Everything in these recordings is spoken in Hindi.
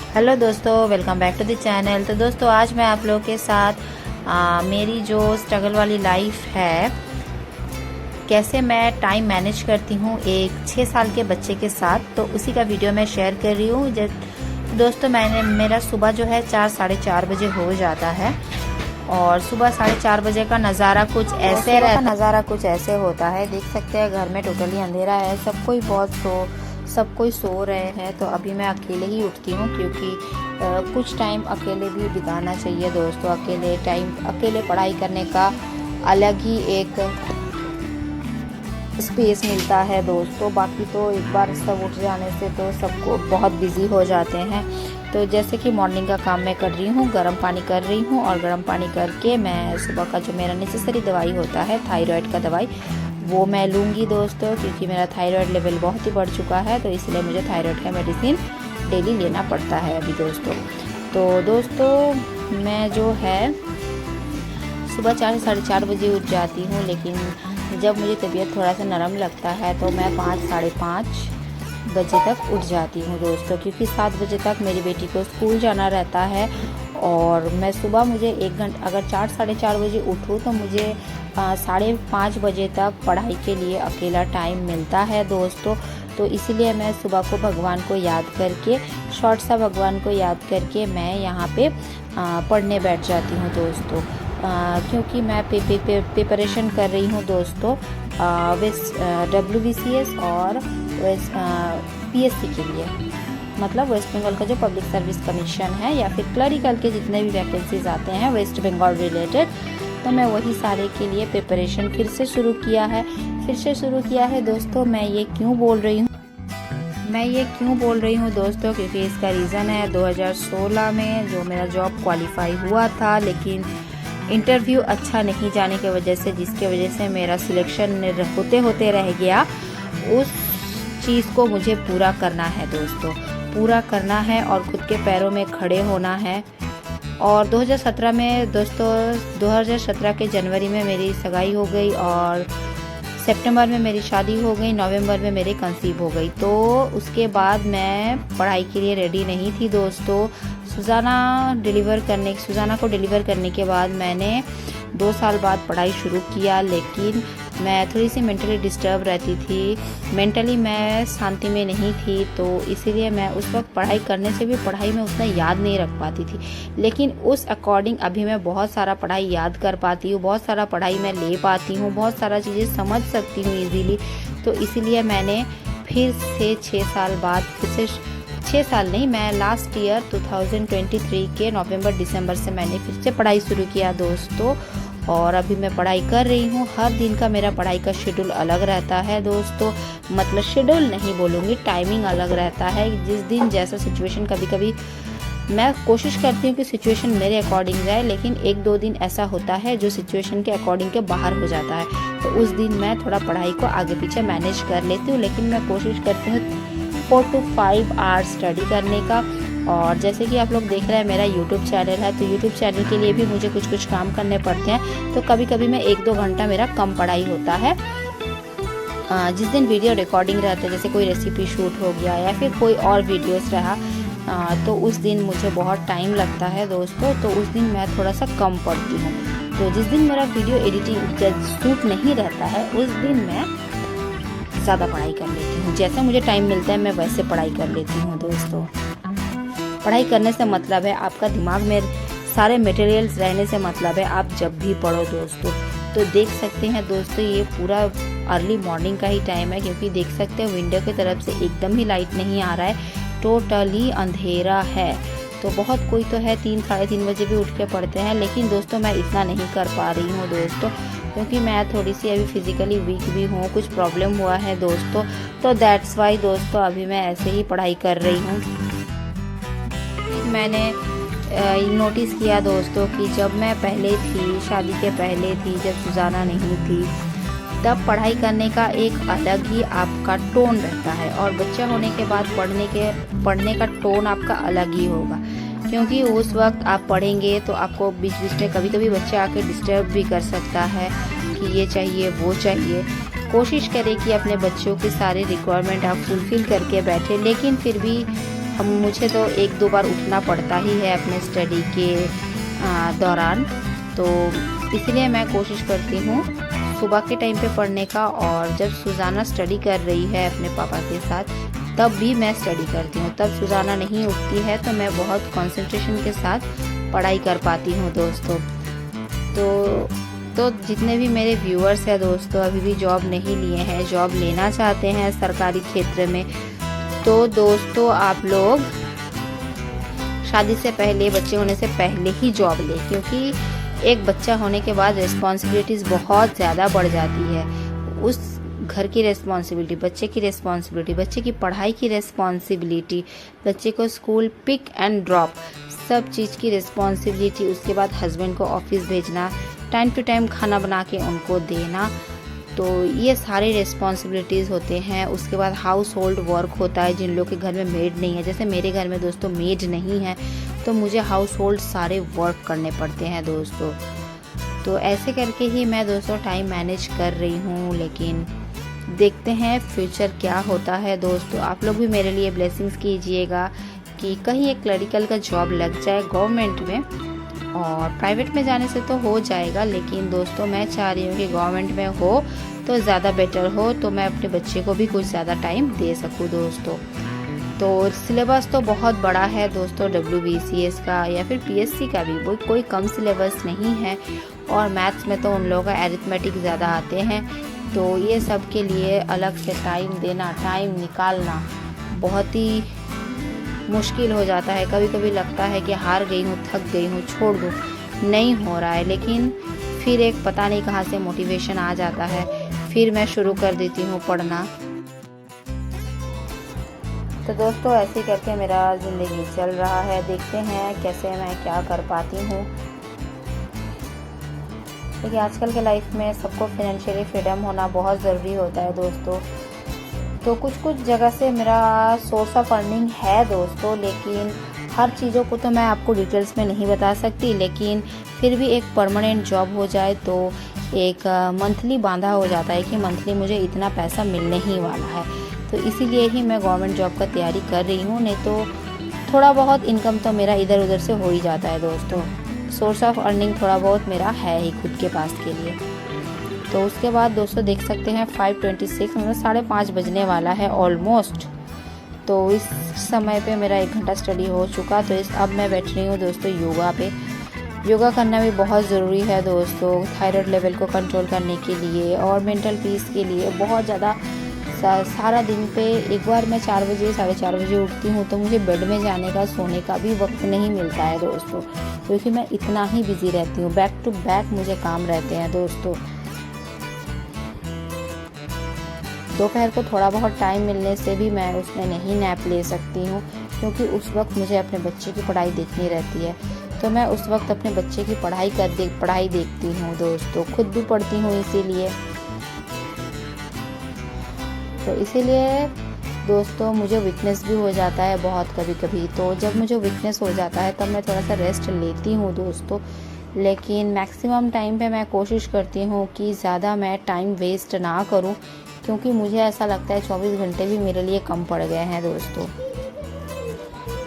हेलो दोस्तों, welcome back to the channel. तो दोस्तों आज मैं आप लोगों के साथ मेरी जो स्ट्रगल वाली लाइफ है, कैसे मैं टाइम मैनेज करती हूँ एक 6 साल के बच्चे के साथ, तो उसी का वीडियो मैं शेयर कर रही हूँ। दोस्तों मेरा सुबह जो है 4 साढ़े 4 बजे हो जाता है और सुबह 4:30 बजे का नज़ारा कुछ ऐसे होता है। देख सकते हैं घर में टोटली अंधेरा है, सब कोई सो रहे हैं। तो अभी मैं अकेले ही उठती हूँ क्योंकि कुछ टाइम अकेले भी बिताना चाहिए दोस्तों। अकेले पढ़ाई करने का अलग ही एक स्पेस मिलता है दोस्तों। बाकी तो एक बार सब उठ जाने से तो सबको बहुत बिजी हो जाते हैं। तो जैसे कि मॉर्निंग का काम मैं कर रही हूँ, गर्म पानी कर रही हूँ और गर्म पानी करके मैं सुबह का जो मेरा नेसेसरी दवाई होता है, थायराइड का दवाई, वो मैं लूँगी दोस्तों, क्योंकि मेरा थायराइड लेवल बहुत ही बढ़ चुका है। तो इसलिए मुझे थायराइड का मेडिसिन डेली लेना पड़ता है अभी दोस्तों। तो दोस्तों मैं जो है सुबह 4 से साढ़े 4 बजे उठ जाती हूँ, लेकिन जब मुझे तबीयत थोड़ा सा नरम लगता है तो मैं 5 साढ़े 5 बजे तक उठ जाती हूँ दोस्तों, क्योंकि 7 बजे तक मेरी बेटी को स्कूल जाना रहता है। और मैं सुबह मुझे 1 घंटा, अगर 4 साढ़े 4 बजे उठूँ तो मुझे 5:30 बजे तक पढ़ाई के लिए अकेला टाइम मिलता है दोस्तों। तो इसीलिए मैं सुबह को भगवान को याद करके, शॉर्ट सा भगवान को याद करके मैं यहाँ पे पढ़ने बैठ जाती हूँ दोस्तों। क्योंकि मैं प्रिपरेशन कर रही हूँ दोस्तों WBCS और PSC के लिए, मतलब वेस्ट बंगाल का जो पब्लिक सर्विस कमीशन है, या फिर क्लरिकल के जितने भी वैकेंसीज आते हैं वेस्ट बंगाल रिलेटेड, तो मैं वही सारे के लिए प्रिपरेशन फिर से शुरू किया है दोस्तों। मैं ये क्यों बोल रही हूँ दोस्तों, क्योंकि इसका रीज़न है 2016 में जो मेरा जॉब क्वालिफाई हुआ था, लेकिन इंटरव्यू अच्छा नहीं जाने की वजह से, जिसके वजह से मेरा सिलेक्शन होते होते रह गया। उस चीज़ को मुझे पूरा करना है दोस्तों, पूरा करना है और खुद के पैरों में खड़े होना है। और 2017 में दोस्तों, 2017 के जनवरी में मेरी सगाई हो गई और सितंबर में मेरी शादी हो गई, नवंबर में मेरी कंसीव हो गई। तो उसके बाद मैं पढ़ाई के लिए रेडी नहीं थी दोस्तों। सुजाना को डिलीवर करने के बाद मैंने 2 साल बाद पढ़ाई शुरू किया, लेकिन मैं थोड़ी सी मेंटली डिस्टर्ब रहती थी, मेंटली मैं शांति में नहीं थी। तो इसीलिए मैं उस वक्त पढ़ाई करने से भी पढ़ाई में उतना याद नहीं रख पाती थी। लेकिन उस अकॉर्डिंग अभी मैं बहुत सारा पढ़ाई याद कर पाती हूँ, बहुत सारा पढ़ाई मैं ले पाती हूँ, बहुत सारा चीज़ें समझ सकती हूँ ईजीली। तो इसीलिए मैंने फिर से 6 साल बाद, मैं लास्ट ईयर 2023 के नवंबर दिसंबर से मैंने फिर से पढ़ाई शुरू किया दोस्तों। और अभी मैं पढ़ाई कर रही हूँ। हर दिन का मेरा पढ़ाई का शेड्यूल अलग रहता है दोस्तों, मतलब शेड्यूल नहीं बोलूँगी, टाइमिंग अलग रहता है। जिस दिन जैसा सिचुएशन, कभी कभी मैं कोशिश करती हूँ कि सिचुएशन मेरे अकॉर्डिंग जाए, लेकिन 1-2 दिन ऐसा होता है जो सिचुएशन के अकॉर्डिंग के बाहर हो जाता है। तो उस दिन मैं थोड़ा पढ़ाई को आगे पीछे मैनेज कर लेती हूँ, लेकिन मैं कोशिश करती हूँ 4 to 5 आवर्स स्टडी करने का। और जैसे कि आप लोग देख रहे हैं मेरा यूट्यूब चैनल है, तो यूट्यूब चैनल के लिए भी मुझे कुछ काम करने पड़ते हैं। तो कभी कभी मैं 1-2 घंटा मेरा कम पढ़ाई होता है। जिस दिन वीडियो रिकॉर्डिंग रहता है, जैसे कोई रेसिपी शूट हो गया या फिर कोई और वीडियोस रहा, तो उस दिन मुझे बहुत टाइम लगता है दोस्तों। तो उस दिन मैं थोड़ा सा कम पढ़ती हूँ। तो जिस दिन मेरा वीडियो एडिटिंग शूट नहीं रहता है, उस दिन मैं ज़्यादा पढ़ाई कर लेती हूँ। जैसा मुझे टाइम मिलता है मैं वैसे पढ़ाई कर लेती हूँ दोस्तों। पढ़ाई करने से मतलब है आपका दिमाग में सारे मटेरियल्स रहने से मतलब है आप जब भी पढ़ो दोस्तों। तो देख सकते हैं दोस्तों, ये पूरा अर्ली मॉर्निंग का ही टाइम है, क्योंकि देख सकते हैं विंडो की तरफ से एकदम ही लाइट नहीं आ रहा है, टोटली अंधेरा है। तो बहुत कोई तो है 3 साढ़े 3 बजे भी उठ के पढ़ते हैं, लेकिन दोस्तों मैं इतना नहीं कर पा रही हूँ दोस्तों, क्योंकि मैं थोड़ी सी अभी फिजिकली वीक भी हूँ, कुछ प्रॉब्लम हुआ है दोस्तों। तो दैट्स वाई दोस्तों अभी मैं ऐसे ही पढ़ाई कर रही हूँ। मैंने नोटिस किया दोस्तों कि जब मैं पहले थी, शादी के पहले थी, जब सुजाना नहीं थी, तब पढ़ाई करने का एक अलग ही आपका टोन रहता है, और बच्चा होने के बाद पढ़ने का टोन आपका अलग ही होगा। क्योंकि उस वक्त आप पढ़ेंगे तो आपको बीच बीच में कभी कभी बच्चा आके डिस्टर्ब भी कर सकता है कि ये चाहिए वो चाहिए। कोशिश करें कि अपने बच्चों के सारे रिक्वायरमेंट आप फुलफ़िल करके बैठे, लेकिन फिर भी अब मुझे तो 1-2 बार उठना पड़ता ही है अपने स्टडी के दौरान, तो इसलिए मैं कोशिश करती हूँ सुबह के टाइम पे पढ़ने का। और जब सुजाना स्टडी कर रही है अपने पापा के साथ तब भी मैं स्टडी करती हूँ। तब सुजाना नहीं उठती है तो मैं बहुत कंसंट्रेशन के साथ पढ़ाई कर पाती हूँ दोस्तों। तो जितने भी मेरे व्यूअर्स हैं दोस्तों, अभी भी जॉब नहीं लिए हैं, जॉब लेना चाहते हैं सरकारी क्षेत्र में, तो दोस्तों आप लोग शादी से पहले, बच्चे होने से पहले ही जॉब लें, क्योंकि एक बच्चा होने के बाद रिस्पॉन्सिबिलिटीज़ बहुत ज़्यादा बढ़ जाती है। उस घर की रिस्पॉन्सिबिलिटी, बच्चे की रिस्पॉन्सिबिलिटी, बच्चे की पढ़ाई की रिस्पॉन्सिबिलिटी, बच्चे को स्कूल पिक एंड ड्रॉप, सब चीज़ की रिस्पॉन्सिबिलिटी, उसके बाद हस्बैंड को ऑफिस भेजना, टाइम टू टाइम खाना बना के उनको देना, तो ये सारी रिस्पॉन्सिबिलिटीज़ होते हैं। उसके बाद हाउस होल्ड वर्क होता है, जिन लोग के घर में मेड नहीं है, जैसे मेरे घर में दोस्तों मेड नहीं है, तो मुझे हाउस होल्ड सारे वर्क करने पड़ते हैं दोस्तों। तो ऐसे करके ही मैं दोस्तों टाइम मैनेज कर रही हूँ, लेकिन देखते हैं फ्यूचर क्या होता है दोस्तों। आप लोग भी मेरे लिए ब्लेसिंग्स कीजिएगा कि कहीं एक क्लरिकल का जॉब लग जाए गवर्नमेंट में, और प्राइवेट में जाने से तो हो जाएगा, लेकिन दोस्तों मैं चाह रही हूँ कि गवर्नमेंट में हो तो ज़्यादा बेटर हो, तो मैं अपने बच्चे को भी कुछ ज़्यादा टाइम दे सकूँ दोस्तों। तो सिलेबस तो बहुत बड़ा है दोस्तों, WBCS का या फिर PSC का भी वो कोई कम सिलेबस नहीं है, और मैथ्स में तो उन लोगों का एरिथमेटिक ज़्यादा आते हैं, तो ये सब के लिए अलग से टाइम देना, टाइम निकालना बहुत ही मुश्किल हो जाता है। कभी कभी लगता है कि हार गई हूँ, थक गई हूँ, छोड़ दूँ, नहीं हो रहा है, लेकिन फिर एक पता नहीं कहाँ से मोटिवेशन आ जाता है, फिर मैं शुरू कर देती हूँ पढ़ना। तो दोस्तों ऐसे करके मेरा ज़िंदगी चल रहा है, देखते हैं कैसे मैं क्या कर पाती हूँ। देखिए आजकल के लाइफ में सबको फाइनेंशियली फ्रीडम होना बहुत ज़रूरी होता है दोस्तों। तो कुछ जगह से मेरा सोर्स ऑफ अर्निंग है दोस्तों, लेकिन हर चीज़ों को तो मैं आपको डिटेल्स में नहीं बता सकती, लेकिन फिर भी एक परमानेंट जॉब हो जाए तो एक मंथली बांधा हो जाता है कि मंथली मुझे इतना पैसा मिलने ही वाला है। तो इसीलिए ही मैं गवर्नमेंट जॉब का तैयारी कर रही हूँ, नहीं तो थोड़ा बहुत इनकम तो मेरा इधर उधर से हो ही जाता है दोस्तों। सोर्स ऑफ अर्निंग थोड़ा बहुत मेरा है ही खुद के पास के लिए। तो उसके बाद दोस्तों देख सकते हैं 5:26 मतलब 5:30 बजने वाला है ऑलमोस्ट। तो इस समय पे मेरा 1 घंटा स्टडी हो चुका, तो अब मैं बैठ रही हूँ दोस्तों योगा पे। योगा करना भी बहुत ज़रूरी है दोस्तों, थायराइड लेवल को कंट्रोल करने के लिए और मेंटल पीस के लिए बहुत ज़्यादा। सारा दिन पे एक बार मैं 4 बजे 4:30 बजे उठती हूँ, तो मुझे बेड में जाने का, सोने का भी वक्त नहीं मिलता है दोस्तों, क्योंकि मैं इतना ही बिजी रहती हूँ, बैक टू बैक मुझे काम रहते हैं दोस्तों। दोपहर को थोड़ा बहुत टाइम मिलने से भी मैं उसमें नहीं नैप ले सकती हूँ, क्योंकि उस वक्त मुझे अपने बच्चे की पढ़ाई देखनी रहती है। तो मैं उस वक्त अपने बच्चे की पढ़ाई देखती हूँ दोस्तों, खुद भी पढ़ती हूँ इसीलिए। तो इसीलिए दोस्तों मुझे वीकनेस भी हो जाता है बहुत कभी कभी। तो जब मुझे वीकनेस हो जाता है तब मैं थोड़ा सा रेस्ट लेती हूँ दोस्तों, लेकिन मैक्सिमम टाइम पे मैं कोशिश करती हूँ कि ज़्यादा मैं टाइम वेस्ट ना करूँ, क्योंकि मुझे ऐसा लगता है 24 घंटे भी मेरे लिए कम पड़ गए हैं दोस्तों।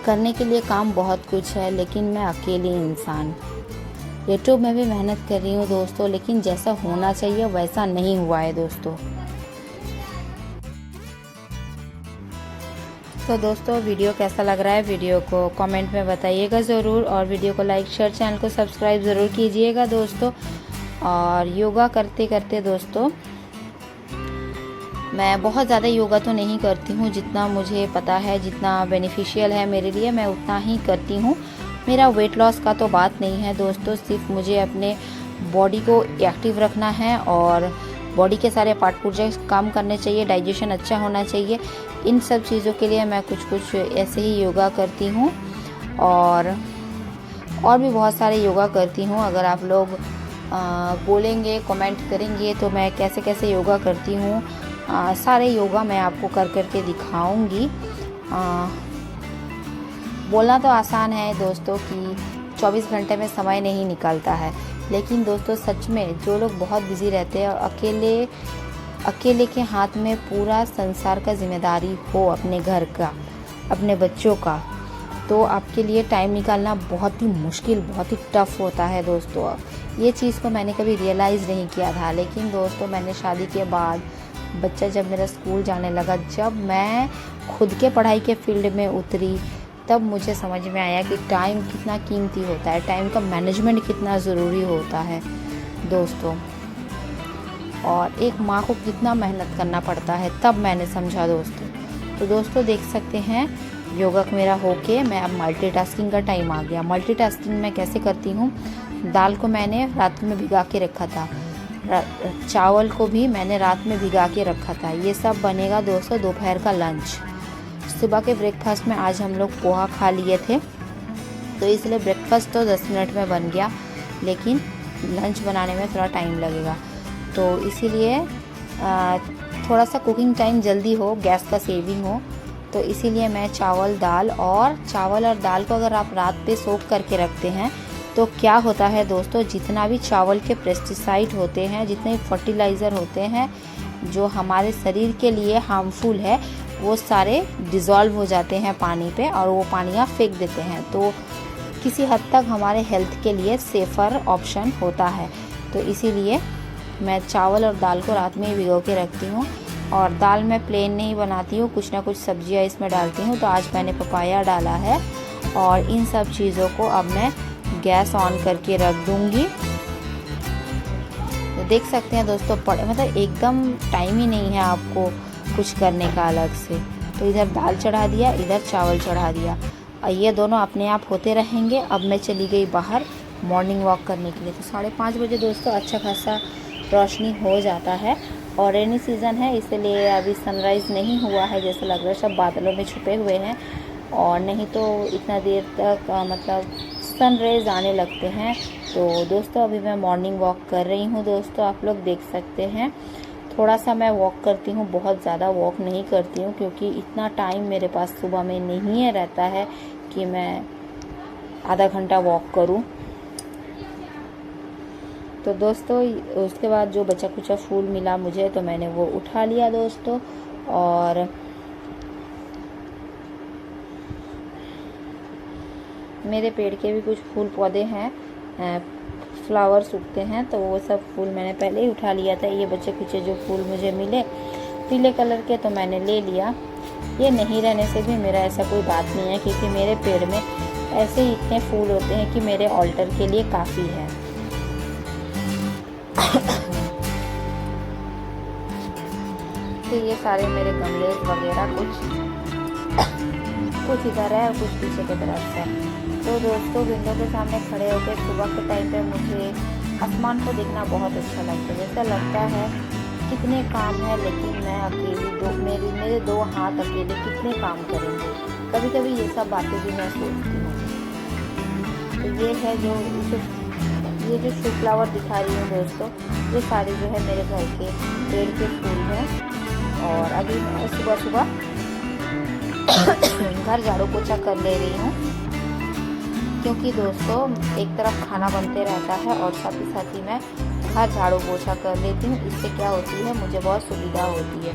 करने के लिए काम बहुत कुछ है, लेकिन मैं अकेली इंसान। यूट्यूब में भी मेहनत कर रही हूँ दोस्तों, लेकिन जैसा होना चाहिए वैसा नहीं हुआ है दोस्तों। तो दोस्तों वीडियो कैसा लग रहा है, वीडियो को कमेंट में बताइएगा ज़रूर, और वीडियो को लाइक शेयर, चैनल को सब्सक्राइब ज़रूर कीजिएगा दोस्तों। और योगा करते करते दोस्तों मैं बहुत ज़्यादा योगा तो नहीं करती हूँ, जितना मुझे पता है, जितना बेनिफिशियल है मेरे लिए मैं उतना ही करती हूँ। मेरा वेट लॉस का तो बात नहीं है दोस्तों, सिर्फ मुझे अपने बॉडी को एक्टिव रखना है और बॉडी के सारे पार्ट पुर्जे काम करने चाहिए, डाइजेशन अच्छा होना चाहिए। इन सब चीज़ों के लिए मैं कुछ ऐसे ही योगा करती हूँ, और भी बहुत सारे योगा करती हूँ। अगर आप लोग बोलेंगे, कमेंट करेंगे तो मैं कैसे कैसे योगा करती हूँ, सारे योगा मैं आपको करके दिखाऊंगी। बोलना तो आसान है दोस्तों कि 24 घंटे में समय नहीं निकलता है, लेकिन दोस्तों सच में जो लोग बहुत बिजी रहते हैं और अकेले के हाथ में पूरा संसार का जिम्मेदारी हो, अपने घर का, अपने बच्चों का, तो आपके लिए टाइम निकालना बहुत ही मुश्किल, बहुत ही टफ़ होता है दोस्तों। ये चीज़ को मैंने कभी रियलाइज़ नहीं किया था, लेकिन दोस्तों मैंने शादी के बाद बच्चा जब मेरा स्कूल जाने लगा, जब मैं खुद के पढ़ाई के फील्ड में उतरी, तब मुझे समझ में आया कि टाइम कितना कीमती होता है, टाइम का मैनेजमेंट कितना ज़रूरी होता है दोस्तों, और एक माँ को कितना मेहनत करना पड़ता है, तब मैंने समझा दोस्तों। तो दोस्तों देख सकते हैं योगा मेरा होके मैं अब मल्टीटास्किंग का टाइम आ गया। मल्टीटास्किंग मैं कैसे करती हूँ, दाल को मैंने रात में भिगा के रखा था, चावल को भी मैंने रात में भिगा के रखा था। ये सब बनेगा दोस्तों दोपहर का लंच। सुबह के ब्रेकफास्ट में आज हम लोग पोहा खा लिए थे, तो इसलिए ब्रेकफास्ट तो 10 मिनट में बन गया, लेकिन लंच बनाने में थोड़ा टाइम लगेगा। तो इसीलिए थोड़ा सा कुकिंग टाइम जल्दी हो, गैस का सेविंग हो, तो इसीलिए मैं चावल और दाल को अगर आप रात पे सोख करके रखते हैं तो क्या होता है दोस्तों, जितना भी चावल के पेस्टिसाइड होते हैं, जितने फर्टिलाइज़र होते हैं जो हमारे शरीर के लिए हार्मफुल है, वो सारे डिज़ोल्व हो जाते हैं पानी पे, और वो पानी आप फेंक देते हैं। तो किसी हद तक हमारे हेल्थ के लिए सेफ़र ऑप्शन होता है। तो इसीलिए मैं चावल और दाल को रात में ही भिगो के रखती हूँ। और दाल मैं प्लेन नहीं बनाती हूँ, कुछ ना कुछ सब्जियाँ इसमें डालती हूँ। तो आज मैंने पपाया डाला है, और इन सब चीज़ों को अब मैं गैस ऑन करके रख दूँगी। तो देख सकते हैं दोस्तों, मतलब एकदम टाइम ही नहीं है आपको कुछ करने का अलग से। तो इधर दाल चढ़ा दिया, इधर चावल चढ़ा दिया, और ये दोनों अपने आप होते रहेंगे। अब मैं चली गई बाहर मॉर्निंग वॉक करने के लिए। तो 5:30 बजे दोस्तों अच्छा खासा रोशनी हो जाता है, और रेनी सीज़न है इसलिए अभी सनराइज़ नहीं हुआ है, जैसा लग रहा है सब बादलों में छुपे हुए हैं, और नहीं तो इतना देर तक मतलब सन रेज आने लगते हैं। तो दोस्तों अभी मैं मॉर्निंग वॉक कर रही हूँ दोस्तों, आप लोग देख सकते हैं। थोड़ा सा मैं वॉक करती हूँ, बहुत ज़्यादा वॉक नहीं करती हूँ, क्योंकि इतना टाइम मेरे पास सुबह में नहीं है रहता है कि मैं आधा घंटा वॉक करूँ। तो दोस्तों उसके बाद जो बचा कुचा फूल मिला मुझे, तो मैंने वो उठा लिया दोस्तों। और मेरे पेड़ के भी कुछ फूल पौधे हैं, फ्लावर्स उगते हैं, तो वो सब फूल मैंने पहले ही उठा लिया था। ये बचे कुचे जो फूल मुझे मिले पीले कलर के, तो मैंने ले लिया। ये नहीं रहने से भी मेरा ऐसा कोई बात नहीं है, क्योंकि मेरे पेड़ में ऐसे ही इतने फूल होते हैं कि मेरे ऑल्टर के लिए काफ़ी है। तो ये सारे मेरे गमले वगैरह कुछ इधर है और कुछ पीछे की तरफ है। तो दोस्तों विंडो के सामने खड़े होकर सुबह के टाइम पे मुझे आसमान को देखना बहुत अच्छा लगता है। जैसा लगता है कितने काम है, लेकिन मैं अकेली मेरे 2 हाथ अकेले कितने काम करेंगे। कभी कभी ये सब बातें भी मैं सोचती हूँ। तो ये है ये जो शू फ्लावर दिखा रही हूँ दोस्तों, ये सारे जो है मेरे घर के पेड़ के फूल हैं। और अभी मैं सुबह घर झाड़ू पोछा कर ले रही हूँ, क्योंकि दोस्तों एक तरफ खाना बनते रहता है और साथ ही मैं घर झाड़ू पोछा कर लेती हूँ। इससे क्या होती है, मुझे बहुत सुविधा होती है,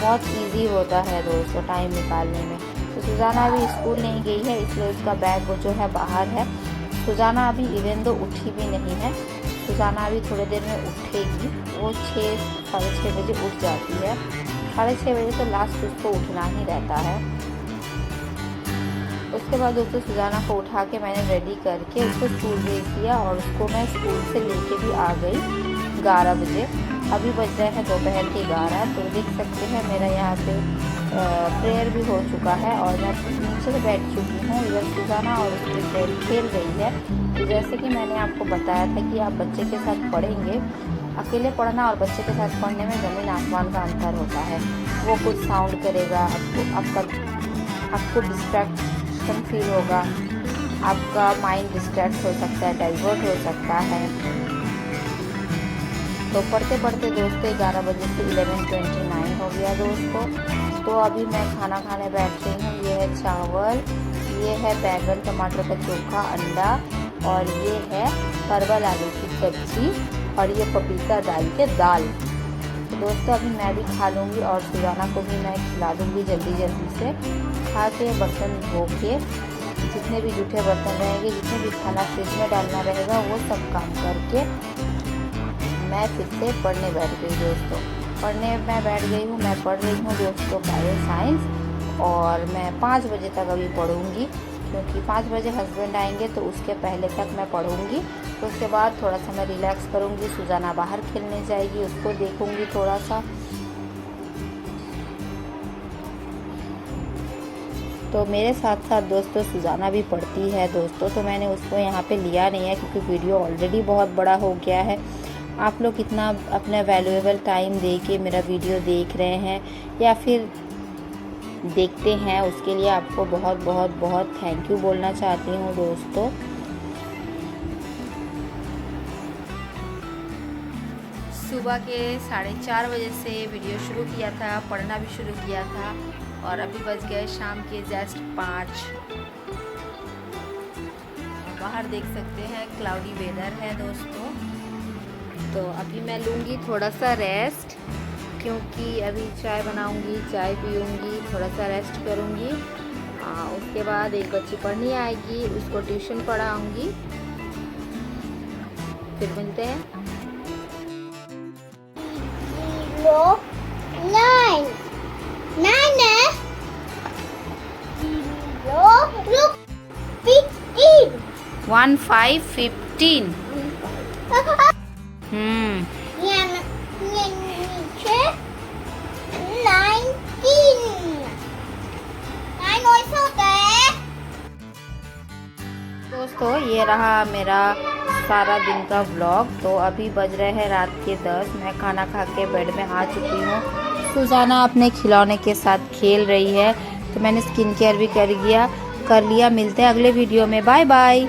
बहुत इजी होता है दोस्तों टाइम निकालने में। तो सुजाना अभी स्कूल नहीं गई है, इसलिए उसका बैग वो जो है बाहर है। सुजाना अभी इवन तो उठी भी नहीं है, सुजाना अभी थोड़ी देर में उठेगी। वो 6 साढ़े 6 बजे उठ जाती है, 6:30 बजे तो लास्ट उसको उठना ही रहता है। उसके बाद दोस्तों सुजाना को उठा के मैंने रेडी करके उसको स्कूल भेज दिया, और उसको मैं स्कूल से लेके भी आ गई 11 बजे। अभी बज रहे हैं दोपहर के 11। तो देख सकते हैं मेरा यहाँ पे प्रेयर भी हो चुका है, और मैं नीचे से बैठ चुकी हूँ। इधर सुजाना और उसकी फ्रेंड खेल रही है। तो जैसे कि मैंने आपको बताया था कि आप बच्चे के साथ पढ़ेंगे, अकेले पढ़ना और बच्चे के साथ पढ़ने में ज़मीन आसमान का अंतर होता है। वो कुछ साउंड करेगा, आपको डिस्ट्रैक्शन फील होगा, आपका माइंड डिस्ट्रैक्ट हो सकता है, डाइवर्ट हो सकता है। तो पढ़ते पढ़ते दोस्तों 11 बजे से 11:29 हो गया दोस्तों। तो अभी मैं खाना खाने बैठ रही हूँ। ये है चावल, ये है बैंगन टमाटर का चोखा, अंडा, और ये है परवल आलू की सब्जी, और ये पपीता डाल के दाल। तो दोस्तों अभी मैं भी खा लूँगी, और सुजाना को भी मैं खिला दूँगी जल्दी से। खा के बर्तन धो के जितने भी जूठे बर्तन रहेंगे, जितने भी खाना फ्रिज में डालना रहेगा, वो सब काम करके मैं फिर से पढ़ने बैठ गई दोस्तों। पढ़ने मैं बैठ गई हूँ। मैं पढ़ रही हूँ दोस्तों बायो साइंस, और मैं 5 बजे तक अभी पढ़ूँगी, क्योंकि 5 बजे हस्बैंड आएंगे तो उसके पहले तक मैं पढ़ूँगी। तो उसके बाद थोड़ा सा मैं रिलैक्स करूँगी। सुजाना बाहर खेलने जाएगी, उसको देखूँगी थोड़ा सा। तो मेरे साथ साथ दोस्तों सुजाना भी पढ़ती है दोस्तों, तो मैंने उसको यहाँ पे लिया नहीं है क्योंकि वीडियो ऑलरेडी बहुत बड़ा हो गया है। आप लोग कितना अपना वैल्यूएबल टाइम दे के मेरा वीडियो देख रहे हैं या फिर देखते हैं, उसके लिए आपको बहुत बहुत बहुत थैंक यू बोलना चाहती हूँ दोस्तों। सुबह के 4:30 बजे से वीडियो शुरू किया था, पढ़ना भी शुरू किया था, और अभी बज गए शाम के जस्ट 5। बाहर देख सकते हैं क्लाउडी वेदर है दोस्तों। तो अभी मैं लूँगी थोड़ा सा रेस्ट, क्योंकि अभी चाय बनाऊँगी, चाय पीऊँगी, थोड़ा सा रेस्ट करूँगी। उसके बाद एक बच्ची पढ़ने आएगी, उसको ट्यूशन पढ़ाऊँगी। फिर मिलते हैं। 15:15 दोस्तों, ये रहा मेरा सारा दिन का व्लॉग। तो अभी बज रहे हैं रात के 10। मैं खाना खा के बेड में आ चुकी हूँ। सुजाना अपने खिलौने के साथ खेल रही है, तो मैंने स्किन केयर भी कर लिया। मिलते हैं अगले वीडियो में। Bye bye.